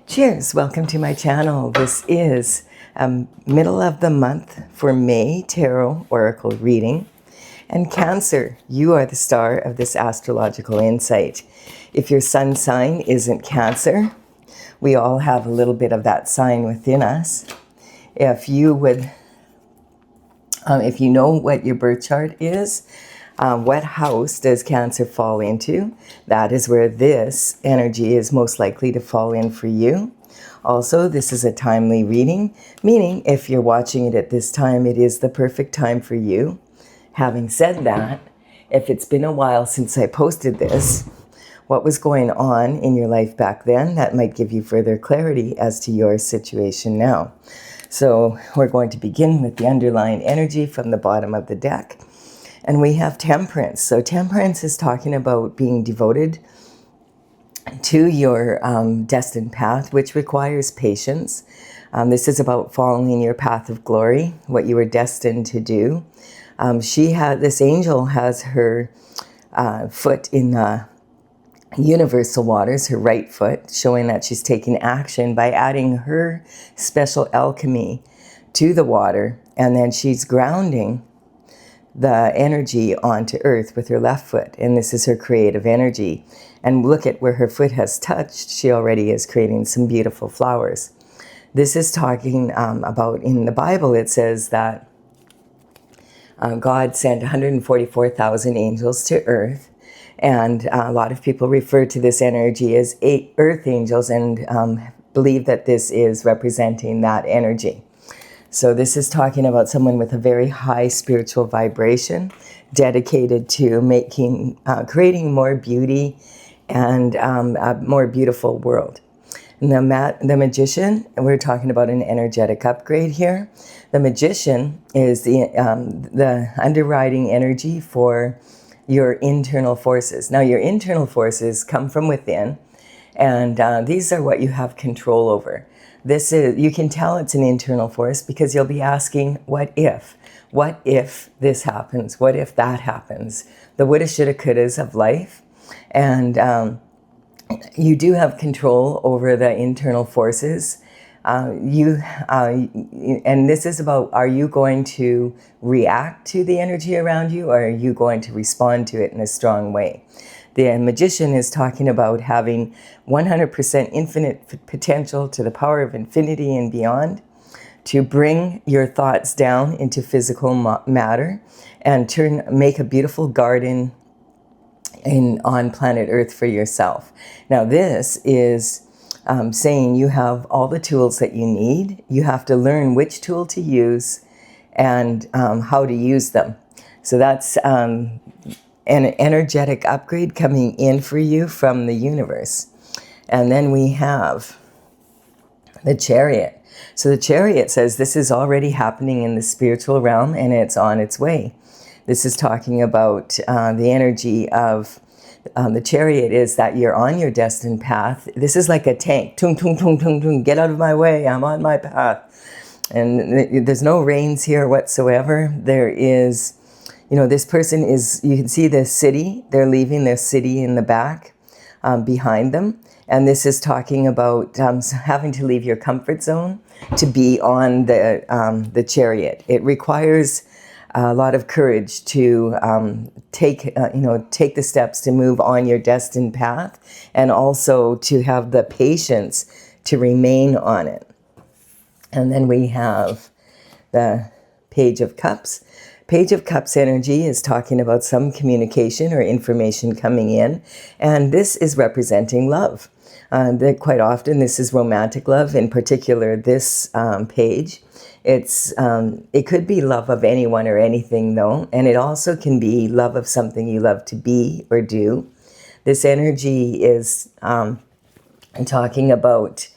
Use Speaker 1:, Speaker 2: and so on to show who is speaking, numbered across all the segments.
Speaker 1: Cheers, welcome to my channel. This is middle of the month for May Tarot Oracle reading. And Cancer, you are the star of this astrological insight. If your sun sign isn't Cancer, we all have a little bit of that sign within us. If you know what your birth chart is, what house does Cancer fall into? That is where this energy is most likely to fall in for you. Also, this is a timely reading, meaning if you're watching it at this time, it is the perfect time for you. Having said that, if it's been a while since I posted this, what was going on in your life back then, that might give you further clarity as to your situation now. So we're going to begin with the underlying energy from the bottom of the deck. And we have Temperance. So Temperance is talking about being devoted to your destined path, which requires patience. This is about following your path of glory, what you were destined to do. This angel has her foot in the universal waters, her right foot, showing that she's taking action by adding her special alchemy to the water, and then she's grounding the energy onto earth with her left foot, and this is her creative energy. And look at where her foot has touched, she already is creating some beautiful flowers. This is talking about, in the Bible it says that God sent 144,000 angels to earth, and a lot of people refer to this energy as 8 earth angels and believe that this is representing that energy. So this is talking about someone with a very high spiritual vibration, dedicated to creating more beauty and a more beautiful world. And the Magician, and we're talking about an energetic upgrade here. The Magician is the underwriting energy for your internal forces. Now, your internal forces come from within, and these are what you have control over. You can tell it's an internal force because you'll be asking, what if? What if this happens? What if that happens? The woulda, shoulda, couldas of life. And you do have control over the internal forces. And this is about, are you going to react to the energy around you, or are you going to respond to it in a strong way? The Magician is talking about having 100% infinite potential to the power of infinity and beyond, to bring your thoughts down into physical matter and make a beautiful garden on planet Earth for yourself. Now, this is saying you have all the tools that you need. You have to learn which tool to use and how to use them. So that's an energetic upgrade coming in for you from the universe. And then we have the Chariot. So the Chariot says this is already happening in the spiritual realm and it's on its way. This is talking about the energy of the Chariot is that you're on your destined path. This is like a tank. Tung, tung, tung, tung, tung. Get out of my way. I'm on my path. And there's no reins here whatsoever. There is, this person is, you can see the city. They're leaving their city in the back behind them. And this is talking about having to leave your comfort zone to be on the Chariot. It requires a lot of courage to take the steps to move on your destined path, and also to have the patience to remain on it. And then we have the Page of Cups. Page of Cups energy is talking about some communication or information coming in, and this is representing love. Quite often this is romantic love, in particular this page. It could be love of anyone or anything though, and it also can be love of something you love to be or do. This energy is talking about,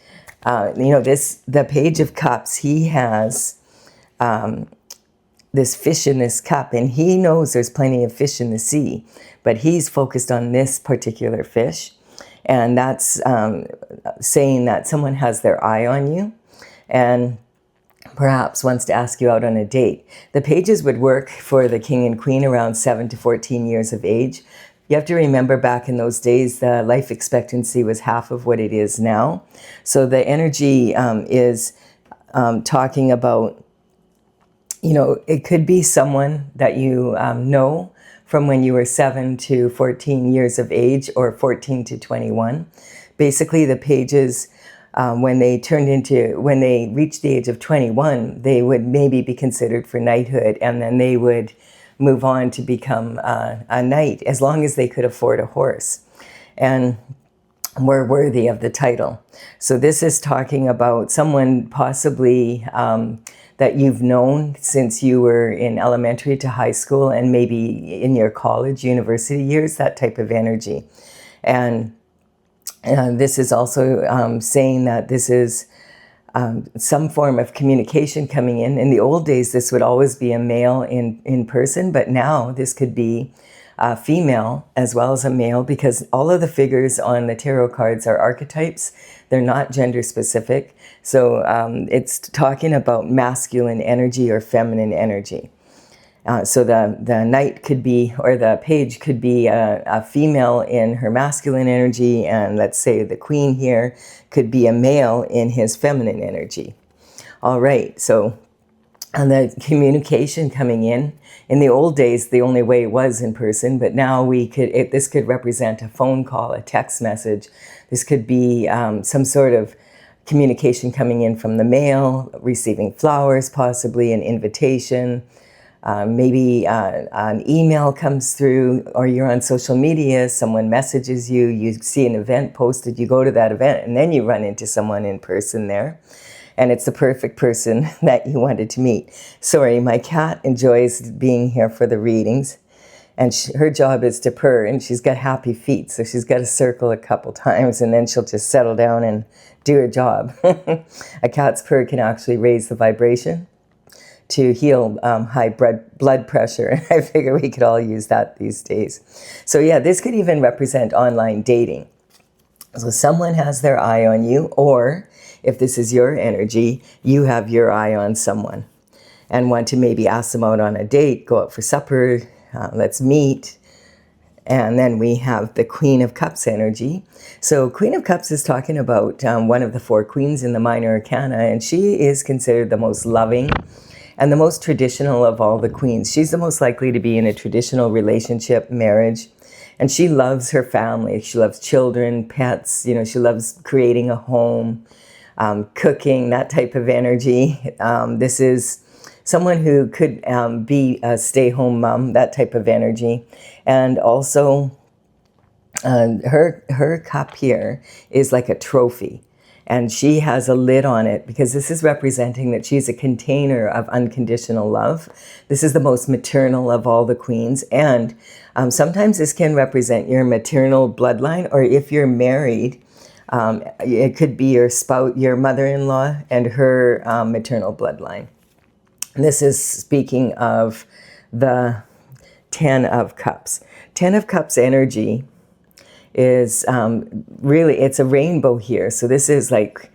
Speaker 1: the Page of Cups, he has this fish in this cup, and he knows there's plenty of fish in the sea, but he's focused on this particular fish. And that's saying that someone has their eye on you and perhaps wants to ask you out on a date. The pages would work for the king and queen around 7 to 14 years of age. You have to remember back in those days, the life expectancy was half of what it is now. So the energy is talking about, you know, it could be someone that you know from when you were 7 to 14 years of age, or 14 to 21. Basically, the pages, when they reached the age of 21, they would maybe be considered for knighthood, and then they would move on to become a knight, as long as they could afford a horse and were worthy of the title. So this is talking about someone possibly that you've known since you were in elementary to high school, and maybe in your college, university years, that type of energy. And this is also saying that this is some form of communication coming in. In the old days, this would always be a male in person, but now this could be a female as well as a male, because all of the figures on the tarot cards are archetypes. They're not gender specific. So it's talking about masculine energy or feminine energy. So the knight could be, or the page could be a female in her masculine energy, and let's say the queen here could be a male in his feminine energy. All right, so and the communication coming in the old days, the only way was in person, but now this could represent a phone call, a text message. This could be some sort of communication coming in from the male, receiving flowers, possibly an invitation. Maybe an email comes through, or you're on social media, someone messages you, you see an event posted, you go to that event, and then you run into someone in person there. And it's the perfect person that you wanted to meet. Sorry, my cat enjoys being here for the readings, and her job is to purr, and she's got happy feet, so she's got to circle a couple times, and then she'll just settle down and do her job. A cat's purr can actually raise the vibration to heal high blood pressure. I figure we could all use that these days. So yeah, this could even represent online dating. So someone has their eye on you, or if this is your energy, you have your eye on someone and want to maybe ask them out on a date, go out for supper, let's meet. And then we have the Queen of Cups energy. So Queen of Cups is talking about one of the 4 queens in the Minor Arcana, and she is considered the most loving and the most traditional of all the queens. She's the most likely to be in a traditional relationship, marriage, and she loves her family. She loves children, pets, you know, she loves creating a home, cooking, that type of energy. This is someone who could be a stay-home mom, that type of energy. And also her cup here is like a trophy. And she has a lid on it because this is representing that she's a container of unconditional love. This is the most maternal of all the queens. And sometimes this can represent your maternal bloodline, or if you're married, it could be your spouse, your mother-in-law, and her maternal bloodline. And this is speaking of the 10 of Cups. 10 of Cups energy is really, it's a rainbow here. So this is like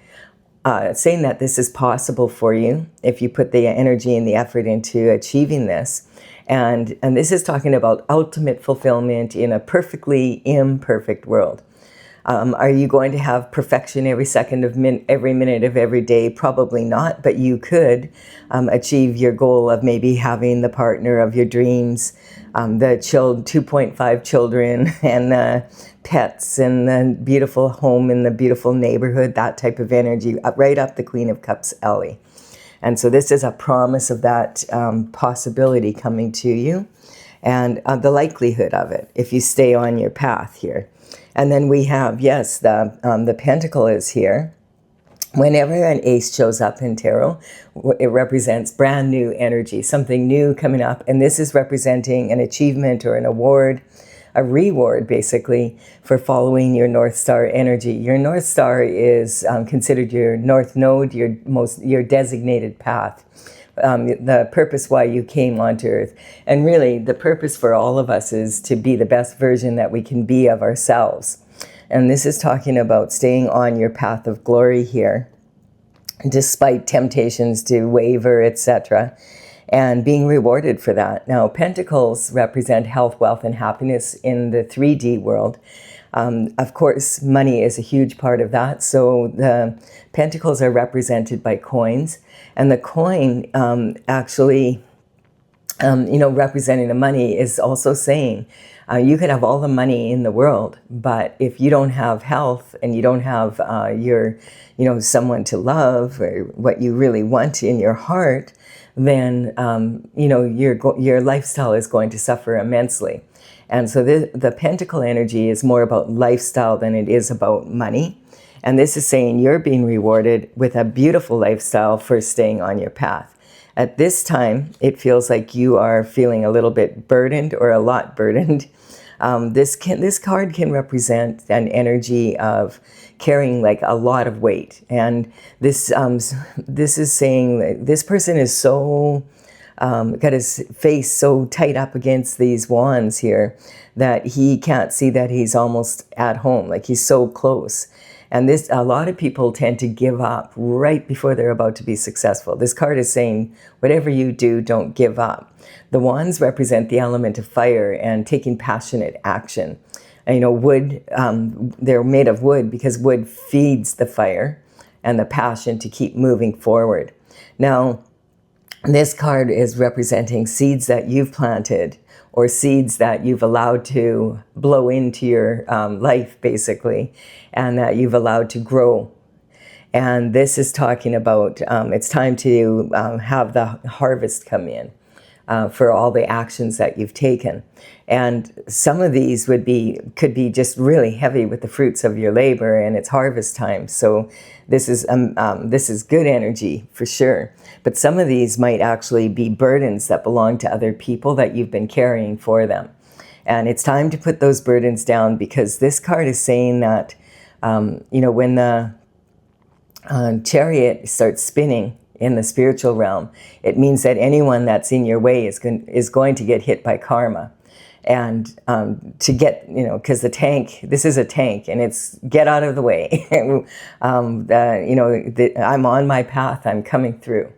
Speaker 1: saying that this is possible for you if you put the energy and the effort into achieving this. And this is talking about ultimate fulfillment in a perfectly imperfect world. Are you going to have perfection every second of every minute of every day? Probably not, but you could achieve your goal of maybe having the partner of your dreams, the 2.5 children, and the pets, and the beautiful home in the beautiful neighborhood, that type of energy, right up the Queen of Cups alley. And so this is a promise of that possibility coming to you, and the likelihood of it if you stay on your path here. And then we have, yes, the Pentacle is here. Whenever an ace shows up in tarot, it represents brand new energy, something new coming up. And this is representing an achievement or an award, a reward, basically, for following your North Star energy. Your North Star is considered your North Node, your designated path. The purpose why you came onto Earth. And really, the purpose for all of us is to be the best version that we can be of ourselves. And this is talking about staying on your path of glory here, despite temptations to waver, etc. and being rewarded for that. Now, pentacles represent health, wealth, and happiness in the 3D world. Of course, money is a huge part of that. So the pentacles are represented by coins, and the coin actually, representing the money is also saying you could have all the money in the world, but if you don't have health and you don't have someone to love or what you really want in your heart, then your lifestyle is going to suffer immensely. And so the pentacle energy is more about lifestyle than it is about money. And this is saying you're being rewarded with a beautiful lifestyle for staying on your path. At this time, it feels like you are feeling a little bit burdened or a lot burdened. This card can represent an energy of carrying like a lot of weight. And this is saying that this person is so got his face so tight up against these wands here that he can't see that he's almost at home, like he's so close. And a lot of people tend to give up right before they're about to be successful. This card is saying, whatever you do, don't give up. The wands represent the element of fire and taking passionate action. And, wood, they're made of wood because wood feeds the fire and the passion to keep moving forward. Now, this card is representing seeds that you've planted or seeds that you've allowed to blow into your life, basically, and that you've allowed to grow. And this is talking about it's time to have the harvest come in for all the actions that you've taken. And some of these could be just really heavy with the fruits of your labor, and it's harvest time. So this is good energy for sure. But some of these might actually be burdens that belong to other people that you've been carrying for them. And it's time to put those burdens down, because this card is saying that, when the chariot starts spinning in the spiritual realm, it means that anyone that's in your way is going to get hit by karma. And to get, because this is a tank, and it's get out of the way. I'm on my path, I'm coming through.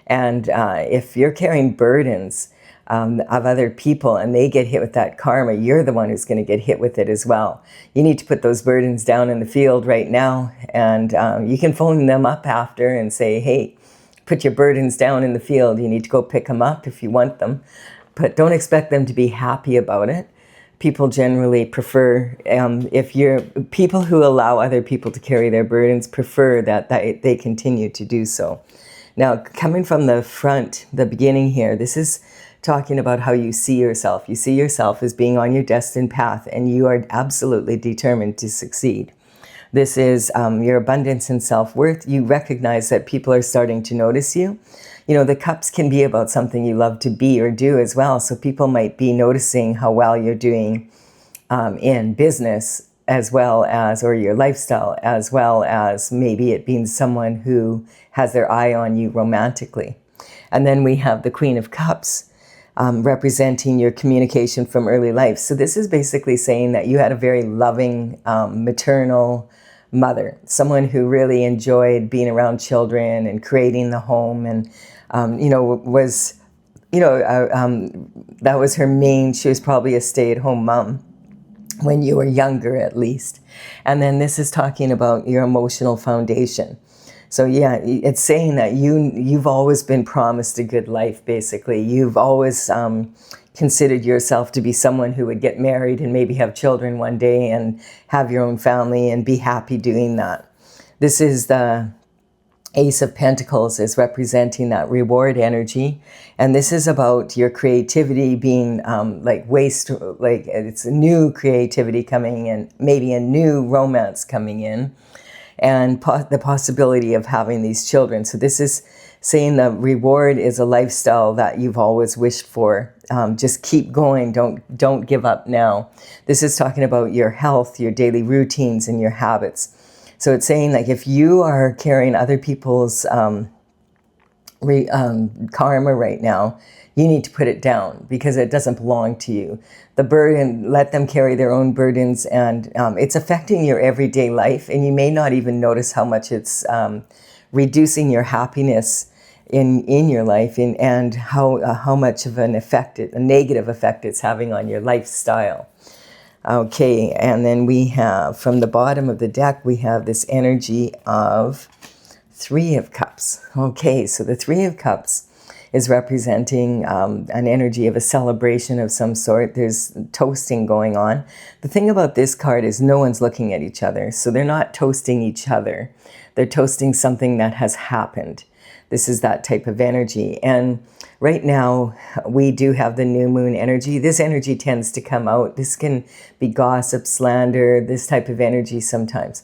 Speaker 1: And if you're carrying burdens of other people and they get hit with that karma, you're the one who's going to get hit with it as well. You need to put those burdens down in the field right now, and you can phone them up after and say, hey, put your burdens down in the field. You need to go pick them up if you want them, but don't expect them to be happy about it. People generally prefer, people who allow other people to carry their burdens prefer that they continue to do so. Now, coming from the front, the beginning here, this is talking about how you see yourself. You see yourself as being on your destined path, and you are absolutely determined to succeed. This is your abundance and self-worth. You recognize that people are starting to notice you. The cups can be about something you love to be or do as well. So people might be noticing how well you're doing in business, as well as, or your lifestyle, as well as maybe it being someone who has their eye on you romantically. And then we have the Queen of Cups, representing your communication from early life. So this is basically saying that you had a very loving maternal mother, someone who really enjoyed being around children and creating the home, and that was her main. She was probably a stay-at-home mom when you were younger, at least. And then this is talking about your emotional foundation. So yeah, it's saying that you've always been promised a good life, basically. You've always considered yourself to be someone who would get married and maybe have children one day and have your own family and be happy doing that. This is the Ace of Pentacles, is representing that reward energy. And this is about your creativity being like it's a new creativity coming in, maybe a new romance coming in, and the possibility of having these children. So this is saying the reward is a lifestyle that you've always wished for. Just keep going. Don't give up now. This is talking about your health, your daily routines, and your habits. So it's saying, like, if you are carrying other people's karma right now, you need to put it down because it doesn't belong to you. The burden, let them carry their own burdens, and it's affecting your everyday life, and you may not even notice how much it's reducing your happiness in your life, and how much of an effect, a negative effect it's having on your lifestyle. Okay, and then we have, from the bottom of the deck, we have this energy of Three of Cups. Okay, so the Three of Cups is representing an energy of a celebration of some sort. There's toasting going on. The thing about this card is no one's looking at each other, so they're not toasting each other. They're toasting something that has happened. This is that type of energy. And right now, we do have the new moon energy. This energy tends to come out. This can be gossip, slander, this type of energy sometimes.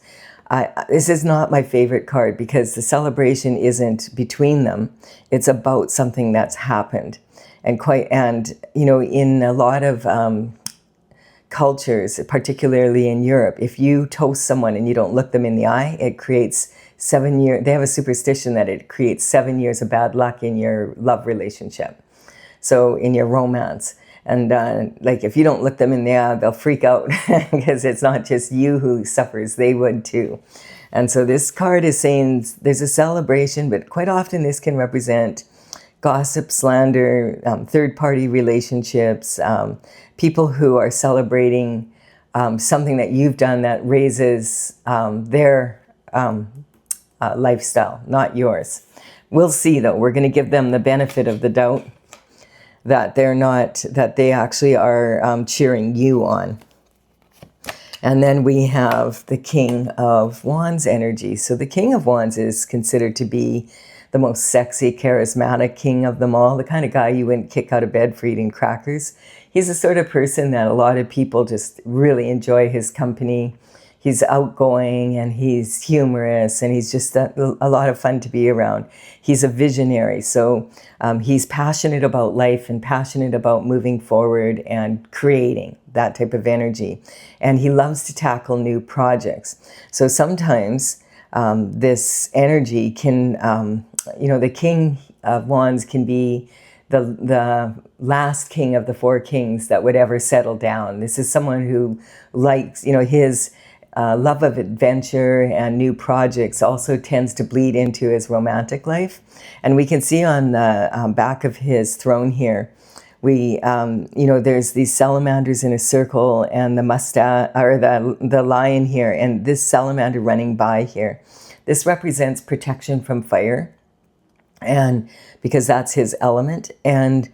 Speaker 1: This is not my favorite card because the celebration isn't between them. It's about something that's happened. And you know, in a lot of cultures, particularly in Europe, if you toast someone and you don't look them in the eye, it creates 7 years. They have a superstition that it creates 7 years of bad luck in your love relationship. So in your romance. And like if you don't look them in the eye, they'll freak out because it's not just you who suffers, they would too. And so this card is saying there's a celebration, but quite often this can represent gossip, slander, third-party relationships, people who are celebrating something that you've done that raises their lifestyle, not yours. We'll see though. We're going to give them the benefit of the doubt that they're not, that they actually are cheering you on. And then we have the King of Wands energy. So the King of Wands is considered to be the most sexy, charismatic king of them all, the kind of guy you wouldn't kick out of bed for eating crackers. He's the sort of person that a lot of people just really enjoy his company. He's outgoing and he's humorous and he's just a lot of fun to be around. He's a visionary, so he's passionate about life and passionate about moving forward and creating that type of energy. And he loves to tackle new projects. So sometimes this energy can, you know, the King of Wands can be the last king of the four kings that would ever settle down. This is someone who likes, you know, his love of adventure and new projects also tends to bleed into his romantic life. And we can see on the back of his throne here, we, you know, there's these salamanders in a circle and the mustache, or the lion here, and this salamander running by here. This represents protection from fire, and because that's his element. And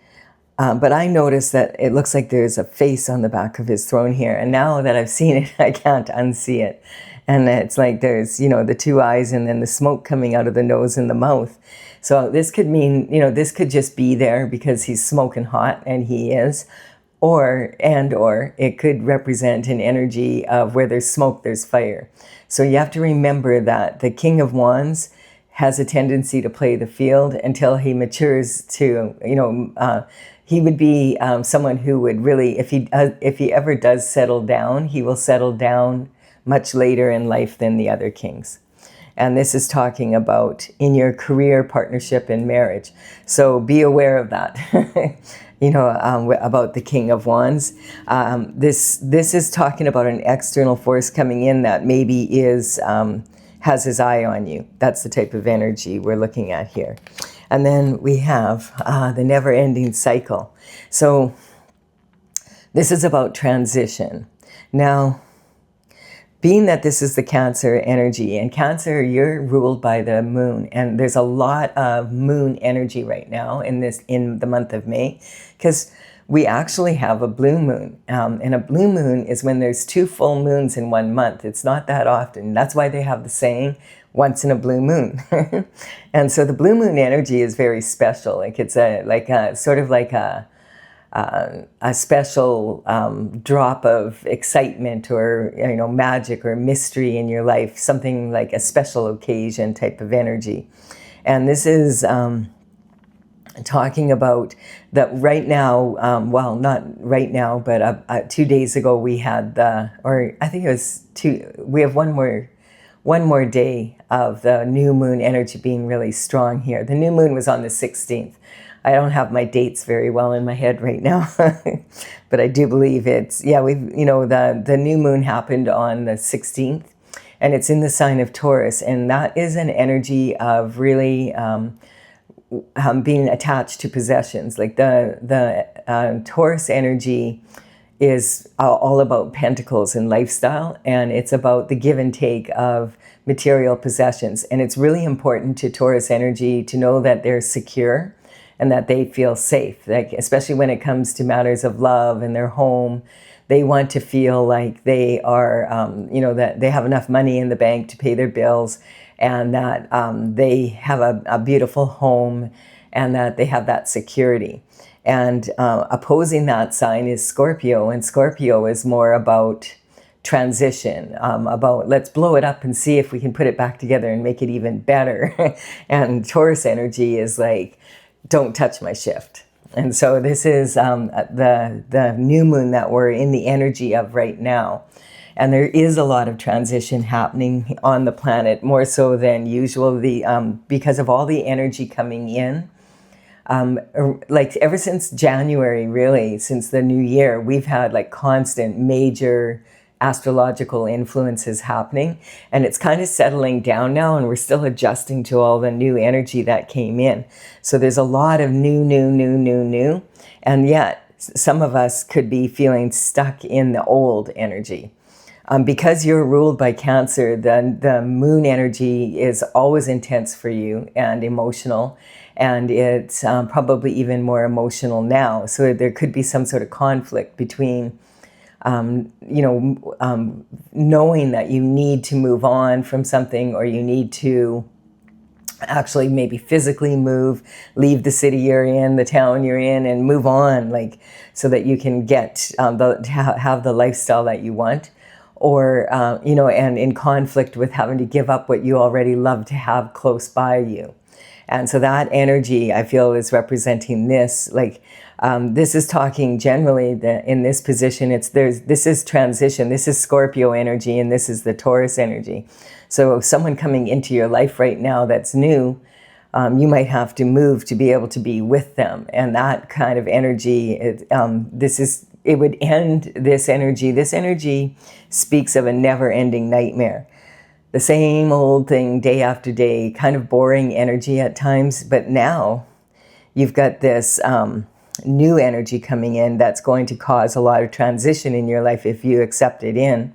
Speaker 1: but I noticed that it looks like there's a face on the back of his throne here. And now that I've seen it, I can't unsee it. And it's like there's, you know, the two eyes and then the smoke coming out of the nose and the mouth. So this could mean, you know, this could just be there because he's smoking hot, and he is. Or it could represent an energy of where there's smoke, there's fire. So you have to remember that the King of Wands has a tendency to play the field until he matures to, you know, he would be someone who would really, if he ever does settle down, he will settle down much later in life than the other kings. And this is talking about in your career, partnership, and marriage. So be aware of that. You know, about the King of Wands. This is talking about an external force coming in that maybe has his eye on you. That's the type of energy we're looking at here. And then we have the never-ending cycle. So this is about transition. Now, being that this is the Cancer energy, and Cancer, you're ruled by the moon, and there's a lot of moon energy right now in the month of May, because we actually have a blue moon. And a blue moon is when there's 2 full moons in 1 month. It's not that often. That's why they have the saying, once in a blue moon. And so the blue moon energy is very special. Like it's sort of like a special drop of excitement or, you know, magic or mystery in your life, something like a special occasion type of energy. And this is talking about that right now, well, not right now, but 2 days ago we had I think it was we have one more day of the new moon energy being really strong here. The new moon was on the 16th. I don't have my dates very well in my head right now, but I do believe it's, yeah, the new moon happened on the 16th, and it's in the sign of Taurus, and that is an energy of really being attached to possessions. Like the Taurus energy is all about pentacles and lifestyle, and it's about the give and take of material possessions. And it's really important to Taurus energy to know that they're secure and that they feel safe, like especially when it comes to matters of love and their home. They want to feel like they are, that they have enough money in the bank to pay their bills, and that they have a beautiful home, and that they have that security. And opposing that sign is Scorpio, and Scorpio is more about transition, about let's blow it up and see if we can put it back together and make it even better. And Taurus energy is like, don't touch my shift. And so this is the new moon that we're in the energy of right now. And there is a lot of transition happening on the planet, more so than usual, because of all the energy coming in. Like ever since January, really, since the new year, we've had like constant major astrological influences happening, and it's kind of settling down now, and we're still adjusting to all the new energy that came in. So there's a lot of new, and yet some of us could be feeling stuck in the old energy. Because you're ruled by Cancer, the moon energy is always intense for you and emotional, and it's probably even more emotional now. So there could be some sort of conflict between, knowing that you need to move on from something, or you need to actually maybe physically move, leave the city you're in, the town you're in, and move on, like so that you can get have the lifestyle that you want. Or, and in conflict with having to give up what you already love to have close by you. And so that energy, I feel, is representing this. Like, this is talking generally that in this position, this is transition. This is Scorpio energy, and this is the Taurus energy. So someone coming into your life right now that's new, you might have to move to be able to be with them. And that kind of energy, it would end this energy. This energy speaks of a never-ending nightmare. The same old thing day after day, kind of boring energy at times. But now you've got this new energy coming in that's going to cause a lot of transition in your life if you accept it in.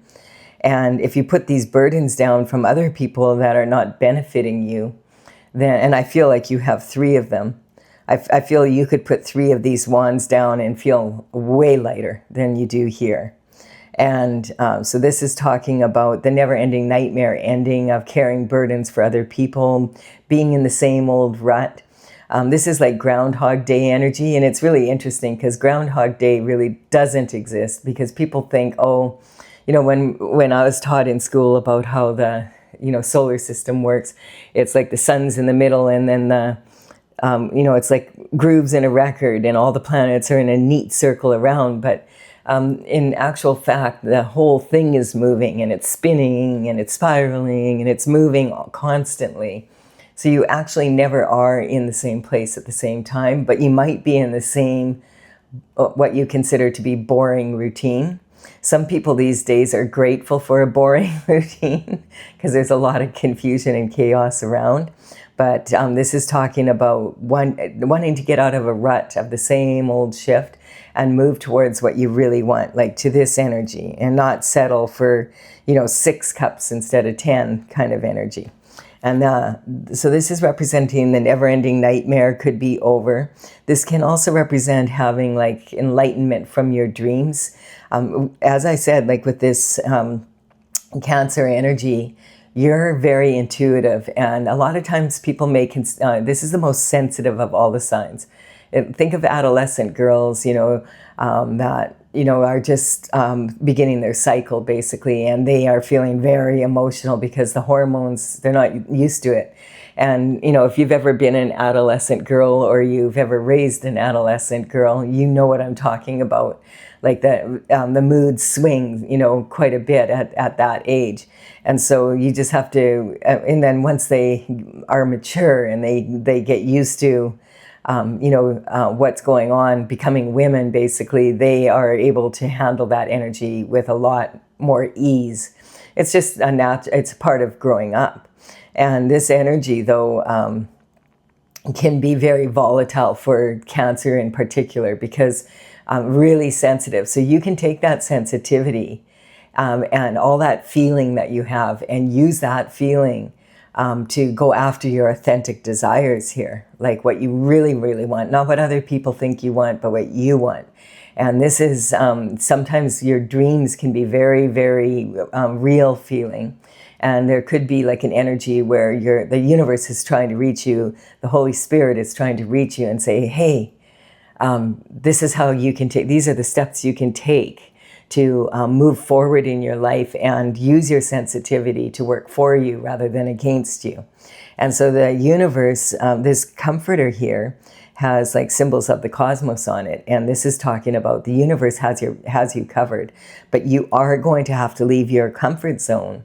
Speaker 1: And if you put these burdens down from other people that are not benefiting you, then, and I feel like you have 3 of them. I feel you could put 3 of these wands down and feel way lighter than you do here. And so this is talking about the never-ending nightmare ending of carrying burdens for other people, being in the same old rut. This is like Groundhog Day energy, and it's really interesting because Groundhog Day really doesn't exist, because people think, when I was taught in school about how the solar system works, it's like the sun's in the middle, and then it's like grooves in a record, and all the planets are in a neat circle around. But in actual fact, the whole thing is moving, and it's spinning, and it's spiraling, and it's moving constantly. So you actually never are in the same place at the same time, but you might be in the same, what you consider to be boring routine. Some people these days are grateful for a boring routine because there's a lot of confusion and chaos around. But this is talking about wanting to get out of a rut of the same old shift and move towards what you really want, like to this energy, and not settle for, 6 cups instead of 10 kind of energy. And so this is representing the never-ending nightmare could be over. This can also represent having like enlightenment from your dreams. As I said, like with this Cancer energy, you're very intuitive, and a lot of times people this is the most sensitive of all the signs. Think of adolescent girls, that are just beginning their cycle basically, and they are feeling very emotional because the hormones, they're not used to it. And if you've ever been an adolescent girl, or you've ever raised an adolescent girl, you know what I'm talking about. Like the mood swings, quite a bit at that age. And so you just have to, and then once they are mature and they get used to, what's going on, becoming women, basically, they are able to handle that energy with a lot more ease. It's just it's part of growing up. And this energy, though, can be very volatile for Cancer in particular, because really sensitive. So you can take that sensitivity and all that feeling that you have and use that feeling to go after your authentic desires here, like what you really, really want, not what other people think you want, but what you want. And this is sometimes your dreams can be very, very real feeling. And there could be like an energy where the universe is trying to reach you, the Holy Spirit is trying to reach you and say, hey, this is how you can take, these are the steps you can take to move forward in your life and use your sensitivity to work for you rather than against you. And so the universe, this comforter here, has like symbols of the cosmos on it. And this is talking about the universe has you covered, but you are going to have to leave your comfort zone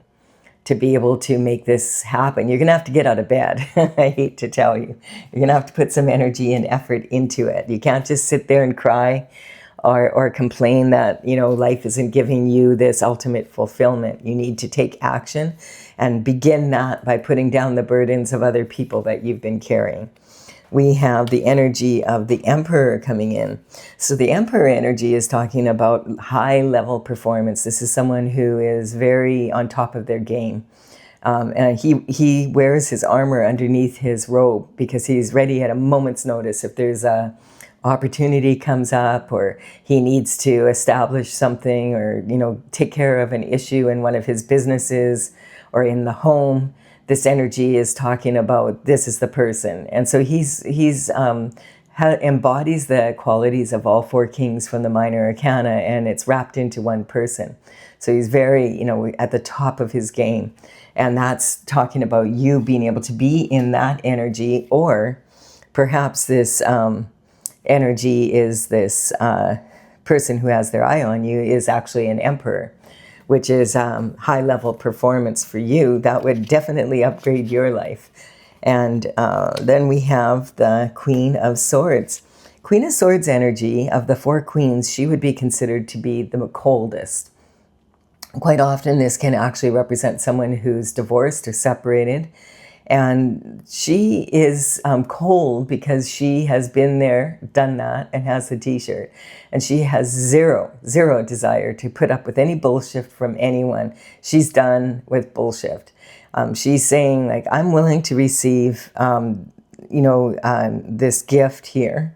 Speaker 1: to be able to make this happen. You're going to have to get out of bed. I hate to tell you. You're going to have to put some energy and effort into it. You can't just sit there and cry or complain that, you know, life isn't giving you this ultimate fulfillment. You need to take action and begin that by putting down the burdens of other people that you've been carrying. We have the energy of the Emperor coming in. So the Emperor energy is talking about high level performance. This is someone who is very on top of their game. And he wears his armor underneath his robe because he's ready at a moment's notice. If there's a opportunity comes up, or he needs to establish something, or, you know, take care of an issue in one of his businesses or in the home, this energy is talking about this is the person. And so he's embodies the qualities of all four kings from the minor arcana, and it's wrapped into one person. So he's very, you know, at the top of his game. And that's talking about you being able to be in that energy, or perhaps this energy is this person who has their eye on you is actually an emperor, which is high level performance for you. That would definitely upgrade your life. And then we have the Queen of Swords. Queen of Swords energy, of the four queens, she would be considered to be the coldest. Quite often this can actually represent someone who's divorced or separated. And she is cold because she has been there, done that, and has the t-shirt. And she has zero desire to put up with any bullshit from anyone. She's done with bullshit. She's saying, like, I'm willing to receive, this gift here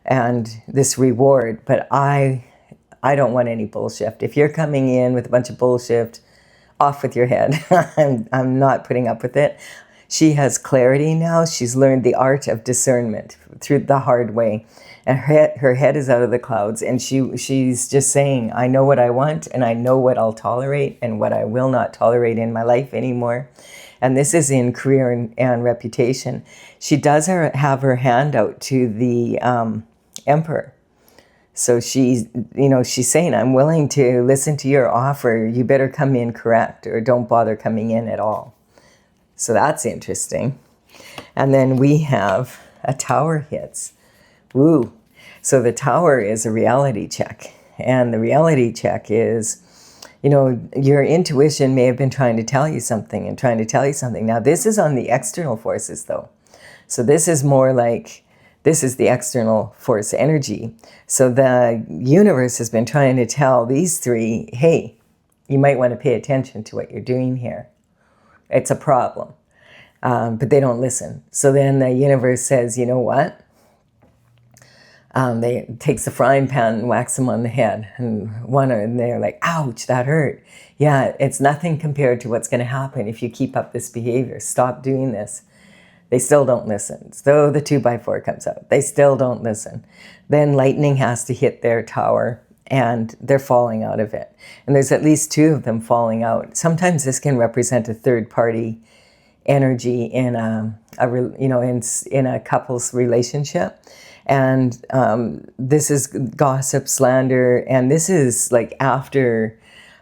Speaker 1: and this reward, but I don't want any bullshit. If you're coming in with a bunch of bullshit, off with your head. I'm not putting up with it. She has clarity now. She's learned the art of discernment through the hard way. And her head is out of the clouds. And she's just saying, I know what I want, and I know what I'll tolerate and what I will not tolerate in my life anymore. And this is in career and reputation. She does have her hand out to the Emperor. So she's saying, I'm willing to listen to your offer. You better come in correct, or don't bother coming in at all. So that's interesting. And then we have a Tower hits. Woo. So the Tower is a reality check. And the reality check is, you know, your intuition may have been trying to tell you something and trying to tell you something. Now, this is on the external forces, though. So this is more like, this is the external force energy. So the universe has been trying to tell these three, hey, you might want to pay attention to what you're doing here. It's a problem. But they don't listen. So then the universe says, you know what? They takes the frying pan and whacks them on the head. And they're like, ouch, that hurt. Yeah, it's nothing compared to what's going to happen if you keep up this behavior. Stop doing this. They still don't listen. So the 2x4 comes out. They still don't listen. Then lightning has to hit their tower, and they're falling out of it. And there's at least two of them falling out. Sometimes this can represent a third party energy in in a couple's relationship. And this is gossip, slander, and this is like after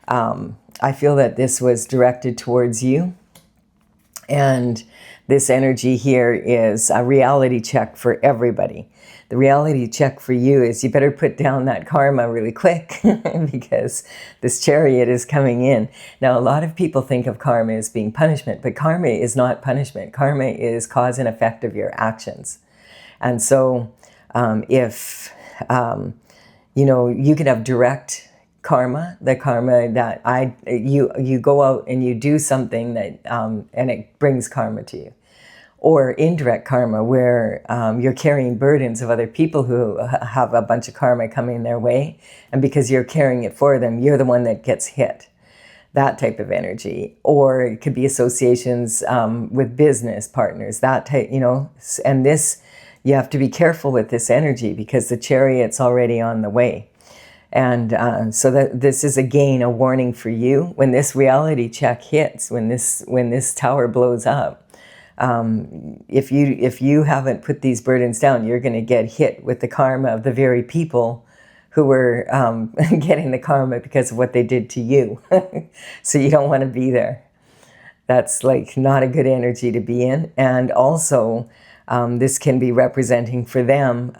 Speaker 1: I feel that this was directed towards you. And this energy here is a reality check for everybody. The reality check for you is you better put down that karma really quick because this chariot is coming in. Now, a lot of people think of karma as being punishment, but karma is not punishment. Karma is cause and effect of your actions. And so if, you can have direct karma, the karma that you go out and you do something that, and it brings karma to you. Or indirect karma, where you're carrying burdens of other people who have a bunch of karma coming their way, and because you're carrying it for them, you're the one that gets hit. That type of energy. Or it could be associations with business partners, that type, and this, you have to be careful with this energy because the chariot's already on the way. And so that this is again a warning for you. When this reality check hits, when this tower blows up, if you haven't put these burdens down, you're going to get hit with the karma of the very people who were getting the karma because of what they did to you. So you don't want to be there. That's like not a good energy to be in. And also, this can be representing for them.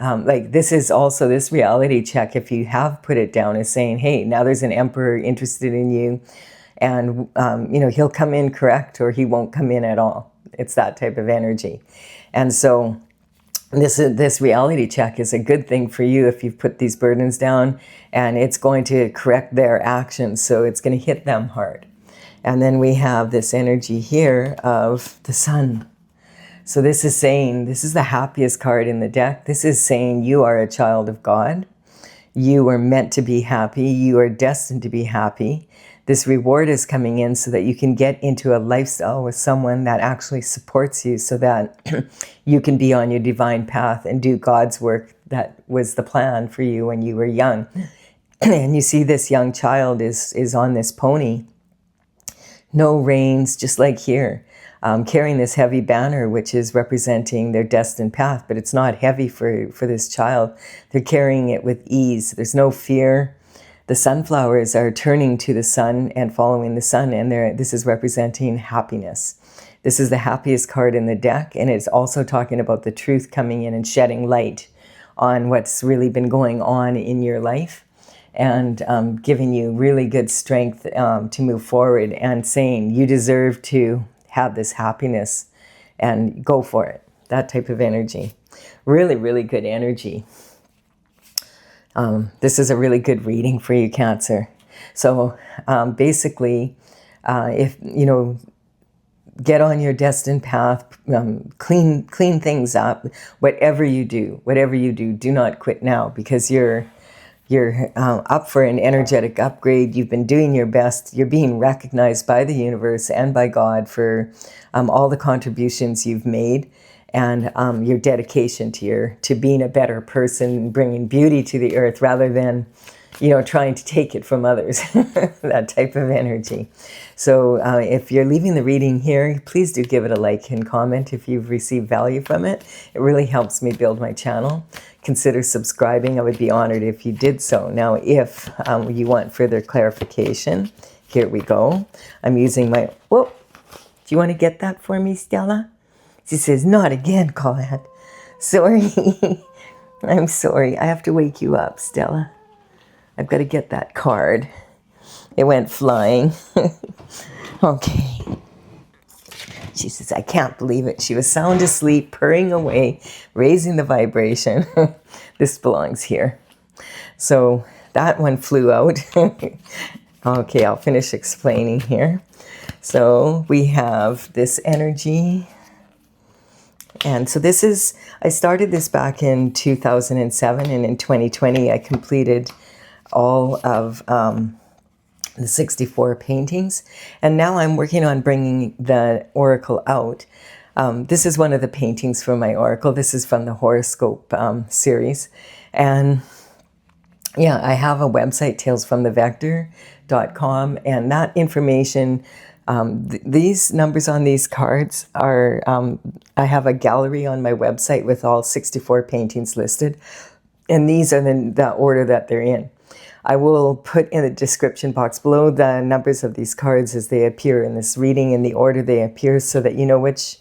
Speaker 1: This is also this reality check. If you have put it down, is saying, hey, now there's an emperor interested in you, and he'll come in correct, or he won't come in at all. It's that type of energy. And so this reality check is a good thing for you if you've put these burdens down, and it's going to correct their actions. So it's going to hit them hard. And then we have this energy here of the sun. So this is saying, this is the happiest card in the deck. This is saying you are a child of God. You are meant to be happy. You are destined to be happy. This reward is coming in so that you can get into a lifestyle with someone that actually supports you so that you can be on your divine path and do God's work that was the plan for you when you were young. And you see this young child is on this pony. No reins, just like here. Carrying this heavy banner, which is representing their destined path, but it's not heavy for this child. They're carrying it with ease. There's no fear. The sunflowers are turning to the sun and following the sun, and this is representing happiness. This is the happiest card in the deck, and it's also talking about the truth coming in and shedding light on what's really been going on in your life, and giving you really good strength to move forward, and saying you deserve to have this happiness and go for it. That type of energy. Really, really good energy. This is a really good reading for you, Cancer. So basically, if get on your destined path, clean things up. Whatever you do, do not quit now, because you're up for an energetic upgrade. You've been doing your best. You're being recognized by the universe and by God for all the contributions you've made, and your dedication to being a better person, bringing beauty to the earth rather than, trying to take it from others. That type of energy. So if you're leaving the reading here, please do give it a like and comment if you've received value from it. It really helps me build my channel. Consider subscribing. I would be honored if you did so. Now, if you want further clarification, here we go. I'm using my... Whoa! Do you want to get that for me, Stella? She says, not again, Colette. Sorry. I'm sorry. I have to wake you up, Stella. I've got to get that card. It went flying. Okay. She says, I can't believe it. She was sound asleep, purring away, raising the vibration. This belongs here. So that one flew out. Okay, I'll finish explaining here. So we have this energy. And so this is, I started this back in 2007, and in 2020 I completed all of the 64 paintings, and now I'm working on bringing the oracle out. This is one of the paintings from my oracle. This is from the horoscope series, and yeah, I have a website, talesfromthevector.com, and that information, these numbers on these cards are, I have a gallery on my website with all 64 paintings listed, and these are the order that they're in. I will put in the description box below the numbers of these cards as they appear in this reading in the order they appear, so that you know which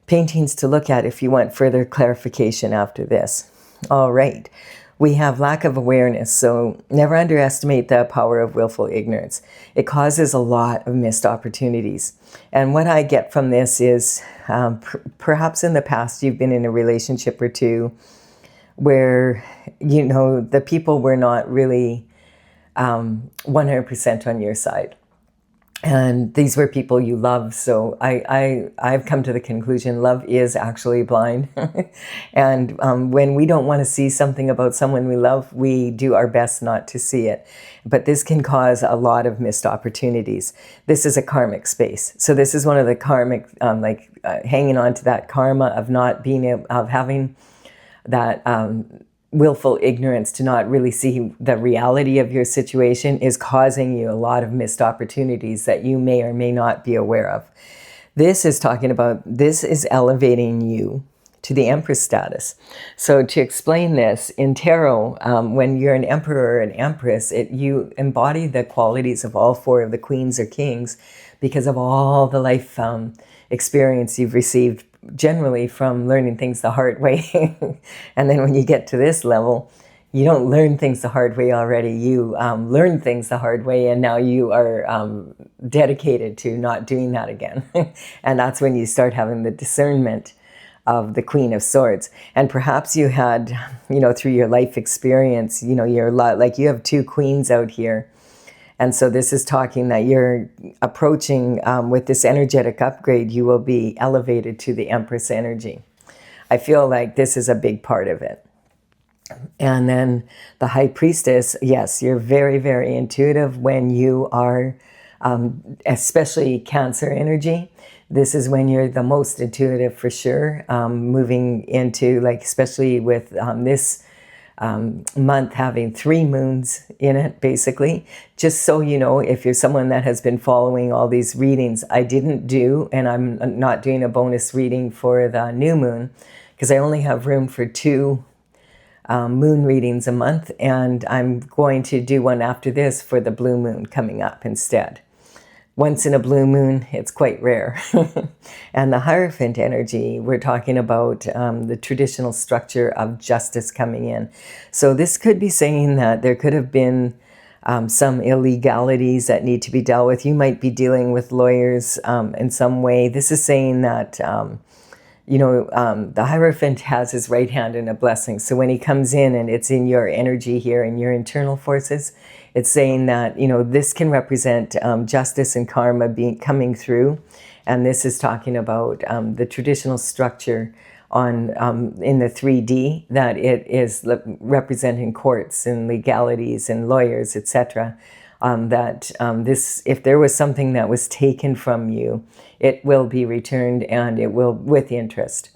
Speaker 1: paintings to look at if you want further clarification after this. All right. We have lack of awareness, so never underestimate the power of willful ignorance. It causes a lot of missed opportunities. And what I get from this is perhaps in the past you've been in a relationship or two where, you know, the people were not really 100% on your side. And these were people you love. So I've come to the conclusion love is actually blind. And when we don't want to see something about someone we love, we do our best not to see it. But this can cause a lot of missed opportunities. This is a karmic space. So this is one of the karmic, hanging on to that karma of not being able, of having that willful ignorance to not really see the reality of your situation is causing you a lot of missed opportunities that you may or may not be aware of. This is talking about, this is elevating you to the Empress status. So to explain this, in tarot, when you're an emperor or an empress, you embody the qualities of all four of the queens or kings because of all the life experience you've received, generally from learning things the hard way. And then when you get to this level, you don't learn things the hard way already. You learn things the hard way, and now you are dedicated to not doing that again. And that's when you start having the discernment of the Queen of Swords. And perhaps you had, you know, through your life experience, you know, you're like you have two queens out here. And so this is talking that you're approaching, with this energetic upgrade, you will be elevated to the Empress energy. I feel like this is a big part of it. And then the High Priestess, yes, you're very, very intuitive when you are, especially Cancer energy. This is when you're the most intuitive for sure, moving into, like, especially with this month having 3 moons in it, basically. Just so you know, if you're someone that has been following all these readings, I didn't do, and I'm not doing a bonus reading for the new moon, because I only have room for 2 moon readings a month, and I'm going to do one after this for the blue moon coming up instead. Once in a blue moon, it's quite rare. And the Hierophant energy, we're talking about the traditional structure of justice coming in. So this could be saying that there could have been some illegalities that need to be dealt with. You might be dealing with lawyers in some way. This is saying that, you know, the Hierophant has his right hand in a blessing. So when he comes in and it's in your energy here and your internal forces, it's saying that, you know, this can represent justice and karma coming through. And this is talking about the traditional structure on in the 3D, that it is representing courts and legalities and lawyers, etc. That this, if there was something that was taken from you, it will be returned, and it will with interest.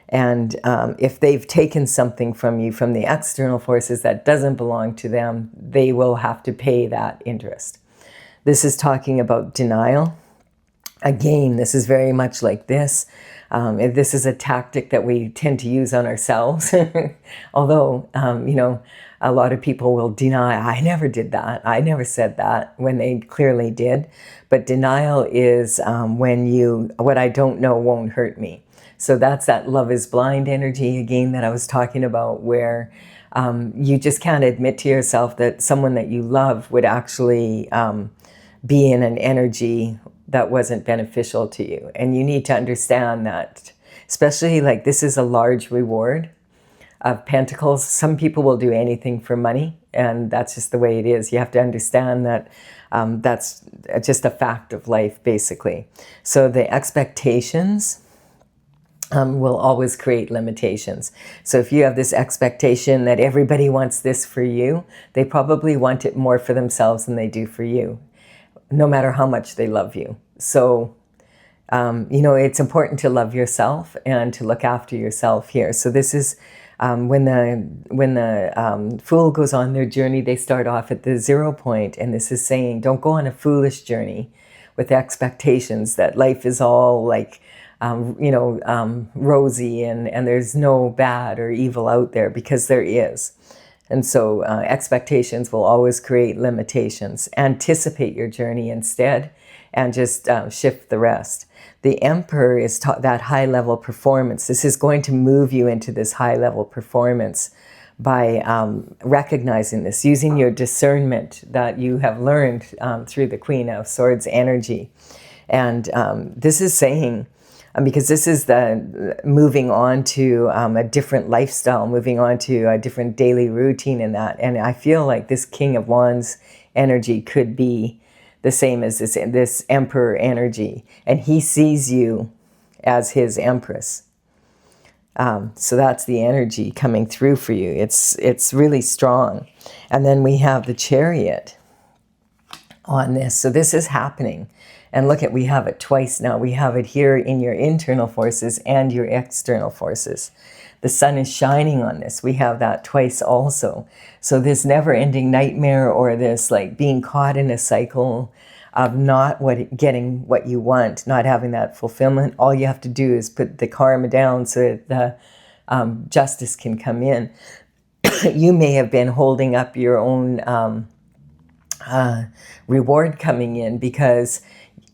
Speaker 1: And if they've taken something from you from the external forces that doesn't belong to them, they will have to pay that interest. This is talking about denial. Again, this is very much like this. This is a tactic that we tend to use on ourselves. Although, you know, a lot of people will deny, I never did that, I never said that, when they clearly did. But denial is when you, what I don't know won't hurt me. So that's that love is blind energy again that I was talking about, where you just can't admit to yourself that someone that you love would actually be in an energy that wasn't beneficial to you. And you need to understand that, especially like this is a large reward of Pentacles. Some people will do anything for money, and that's just the way it is. You have to understand that that's just a fact of life, basically. So the expectations will always create limitations. So if you have this expectation that everybody wants this for you, they probably want it more for themselves than they do for you, no matter how much they love you. So, you know, it's important to love yourself and to look after yourself here. So this is when the fool goes on their journey, they start off at the 0 point. And this is saying, don't go on a foolish journey with expectations that life is all like, you know, rosy and there's no bad or evil out there, because there is. And so expectations will always create limitations. Anticipate your journey instead and just shift the rest. The Emperor is that high-level performance. This is going to move you into this high-level performance by recognizing this, using your discernment that you have learned through the Queen of Swords energy. And this is saying, because this is the moving on to a different lifestyle, moving on to a different daily routine in that. And I feel like this King of Wands energy could be the same as this Emperor energy. And he sees you as his Empress. So that's the energy coming through for you. It's really strong. And then we have the Chariot on this. So this is happening. And look at, we have it twice now. We have it here in your internal forces and your external forces. The sun is shining on this. We have that twice also. So this never-ending nightmare, or this like being caught in a cycle of not getting what you want, not having that fulfillment, all you have to do is put the karma down so that the justice can come in. You may have been holding up your own reward coming in because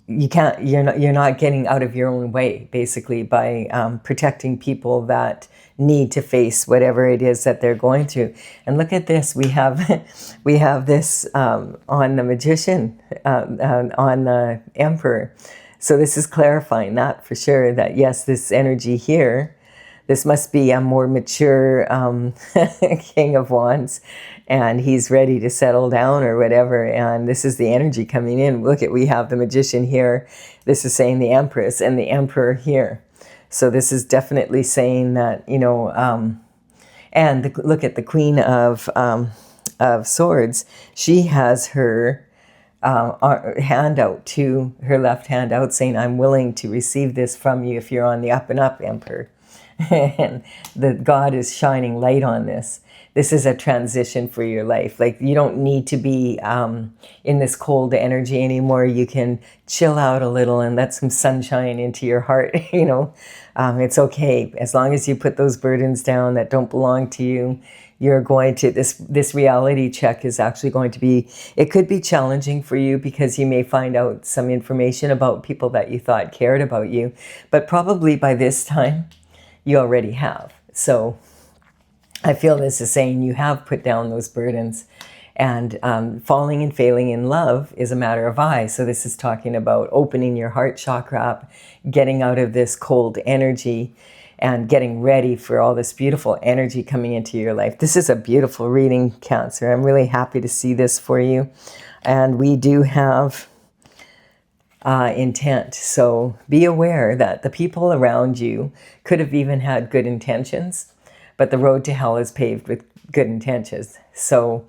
Speaker 1: you're not getting out of your own way, basically, by protecting people that need to face whatever it is that they're going through. And look at this, we have this on the Magician, on the Emperor. So this is clarifying that for sure, that yes, this energy here, this must be a more mature King of Wands, and he's ready to settle down or whatever. And this is the energy coming in. Look at, we have the Magician here. This is saying the Empress and the Emperor here. So this is definitely saying that, you know, and look at the Queen of Swords. She has her hand out to her left hand out, saying, I'm willing to receive this from you if you're on the up and up, Emperor. And the God is shining light on this. This is a transition for your life. Like, you don't need to be in this cold energy anymore. You can chill out a little and let some sunshine into your heart. You know, it's okay. As long as you put those burdens down that don't belong to you, you're going to, this reality check is actually going to be, it could be challenging for you because you may find out some information about people that you thought cared about you. But probably by this time, you already have. So I feel this is saying you have put down those burdens, and falling and failing in love is a matter of eye. So this is talking about opening your heart chakra up, getting out of this cold energy, and getting ready for all this beautiful energy coming into your life. This is a beautiful reading, Cancer. I'm really happy to see this for you. And we do have intent. So be aware that the people around you could have even had good intentions, but the road to hell is paved with good intentions. So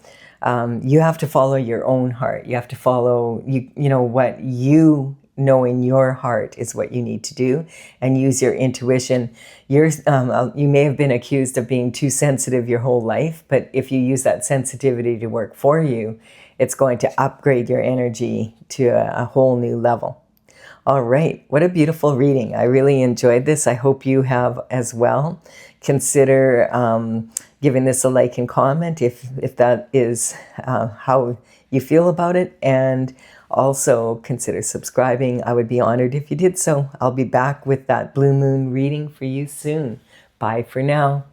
Speaker 1: you have to follow your own heart. You have to follow, you know, what you know in your heart is what you need to do, and use your intuition. You may have been accused of being too sensitive your whole life, but if you use that sensitivity to work for you, it's going to upgrade your energy to a whole new level. All right, what a beautiful reading. I really enjoyed this. I hope you have as well. Consider giving this a like and comment if that is how you feel about it. And also consider subscribing. I would be honored if you did so. I'll be back with that blue moon reading for you soon. Bye for now.